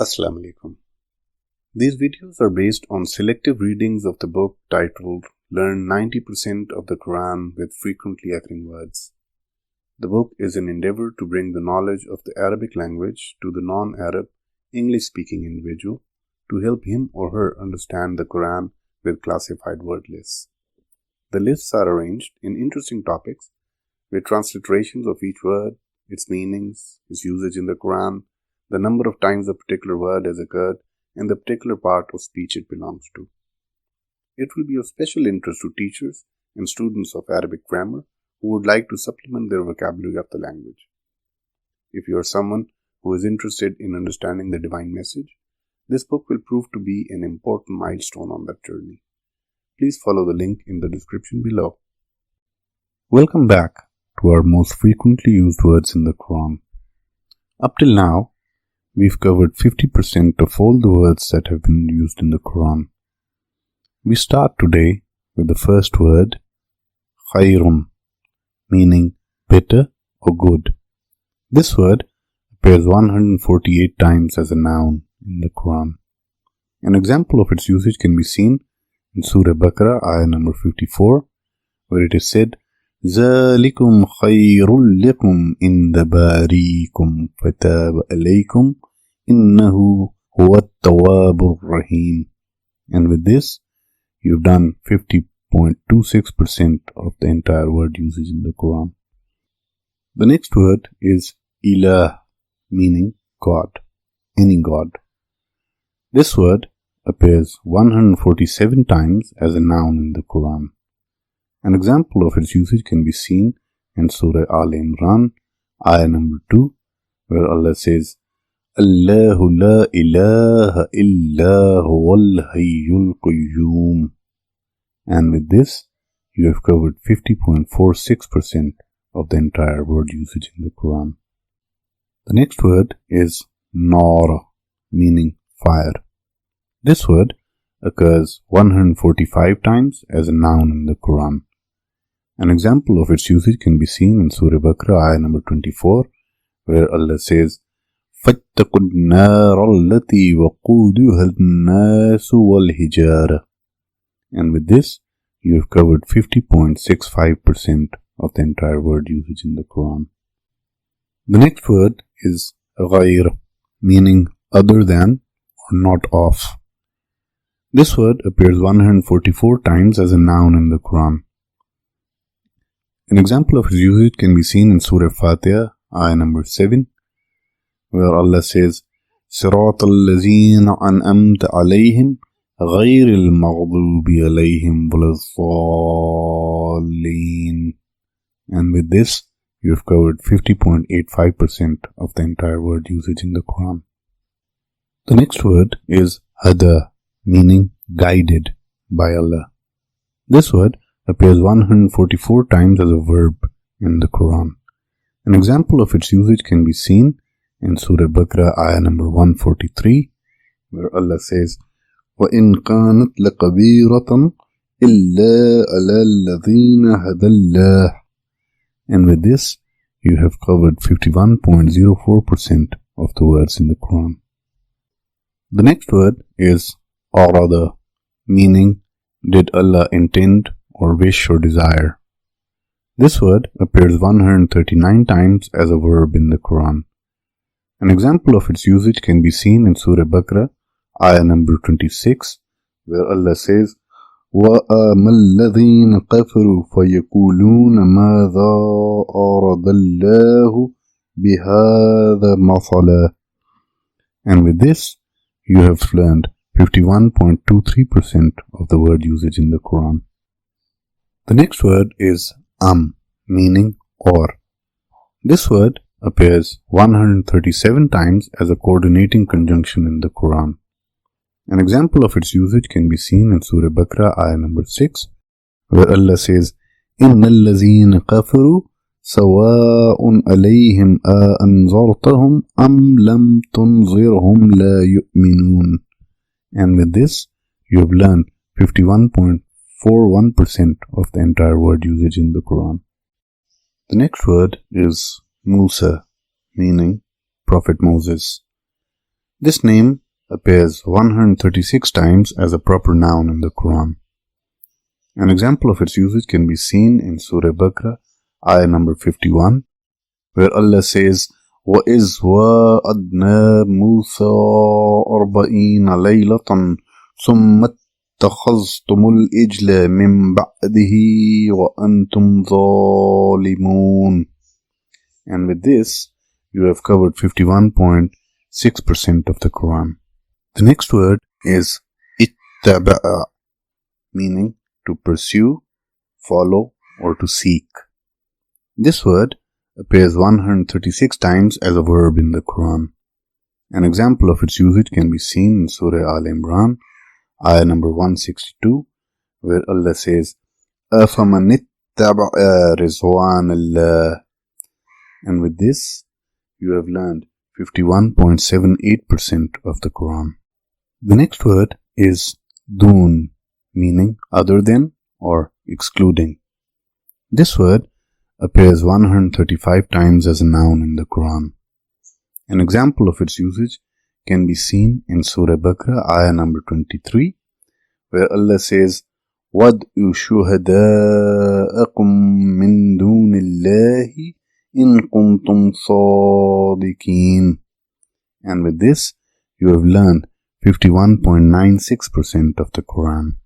Assalamu alaikum. These videos are based on selective readings of the book titled Learn 90% of the Quran with Frequently Occurring Words. The book is an endeavor to bring the knowledge of the Arabic language to the non-Arab, English-speaking individual to help him or her understand the Quran with classified word lists. The lists are arranged in interesting topics with transliterations of each word, its meanings, its usage in the Quran, the number of times a particular word has occurred, and the particular part of speech it belongs to. It will be of special interest to teachers and students of Arabic grammar who would like to supplement their vocabulary of the language. If you are someone who is interested in understanding the divine message, this book will prove to be an important milestone on that journey. Please follow the link in the description below. Welcome back to our most frequently used words in the Quran. Up till now, we've covered 50% of all the words that have been used in the Quran. We start today with the first word, khayrun, meaning better or good. This word appears 148 times as a noun in the Quran. An example of its usage can be seen in Surah Baqarah, ayah number 54, where it is said, ذَلِكُمْ خَيْرٌ لَكُمْ إِنَّ بَارِيكُمْ فَتَابَ عَلَيْكُمْ إِنَّهُ هُوَ التَّوَّابُ الرَّحِيمُ. And with this, you've done 50.26% of the entire word usage in the Quran. The next word is ilah, meaning God, any God. This word appears 147 times as a noun in the Quran. An example of its usage can be seen in Surah Al-Imran, ayah number 2, where Allah says, Allahu la ilaha illa huwal hayyul qayyum. And with this, you have covered 50.46% of the entire word usage in the Quran. The next word is nar, meaning fire. This word occurs 145 times as a noun in the Quran. An example of its usage can be seen in Surah Baqarah, ayah number 24, where Allah says, فَاتَّقُوا النَّارَ الَّتِي وَقُودُهَا النَّاسُ وَالْحِجَارَةُ. And with this, you have covered 50.65% of the entire word usage in the Quran. The next word is ghayr, meaning other than or not of. This word appears 144 times as a noun in the Quran. An example of its usage can be seen in Surah Fatiha, ayah number 7, where Allah says, صِرَاطَ الَّذِينَ أَنْأَمْتَ عَلَيْهِمْ غَيْرِ الْمَغْضُوبِ عَلَيْهِمْ وَلَا الضَّالِّينَ. And with this, you have covered 50.85% of the entire word usage in the Quran. The next word is hada, meaning guided by Allah. This word appears 144 times as a verb in the Quran. An example of its usage can be seen in Surah Baqarah, ayah number 143, where Allah says, وَإِن كَانَتْ لَكَبِيرَةً إِلَّا عَلَى الَّذِينَ هَدَى اللَّهُ. And with this, you have covered 51.04% of the words in the Quran. The next word is Arada, meaning did Allah intend or wish or desire. This word appears 139 times as a verb in the Quran. An example of its usage can be seen in Surah Baqarah, ayah number 26, where Allah says, وَآمَ الَّذِينَ كَفَرُوا فَيَقُولُونَ مَاذَا أَرَادَ اللَّهُ بِهَذَا مَثَلًا. And with this, you have learned 51.23% of the word usage in the Quran. The next word is meaning or. This word appears 137 times as a coordinating conjunction in the Quran. An example of its usage can be seen in Surah Baqarah, ayah number 6, where Allah says, إِنَّ الَّذِينَ كَفَرُوا سَوَاءٌ عَلَيْهِمْ أَأَنذَرْتَهُمْ أَمْ لَمْ تُنذِرْهُمْ لَا يُؤْمِنُونَ. And with this, you have learned 51.41% of the entire word usage in the Quran. The next word is Musa, meaning Prophet Moses. This name appears 136 times as a proper noun in the Quran. An example of its usage can be seen in Surah Baqarah, ayah number 51, where Allah says, وَإِذْ وَعَدْنَا مُوسَى 40 لَيْلَةً ثُمَّ اتَّخَذْتُمُ الْإِجْلَ مِنْ بَعْدِهِ وَأَنْتُمْ ظَالِمُونَ. And with this, you have covered 51.6% of the Quran. The next word is ittaba'a, meaning to pursue, follow, or to seek. This word appears 136 times as a verb in the Quran. An example of its usage can be seen in Surah Al-Imran, ayah number 162, where Allah says, أَفَمَنِ اتَّبَعَ رِضْوَانَ اللَّهِ. And with this, you have learned 51.78% of the Quran. The next word is dun, meaning other than or excluding. This word appears 135 times as a noun in the Quran. An example of its usage can be seen in Surah Baqarah, ayah number 23, where Allah says, وَادْعُوا شُهَدَاءَكُمْ مِنْ دُونِ اللَّهِ إِن كُنْتُمْ صَادِقِينَ. And with this, you have learned 51.96% of the Quran.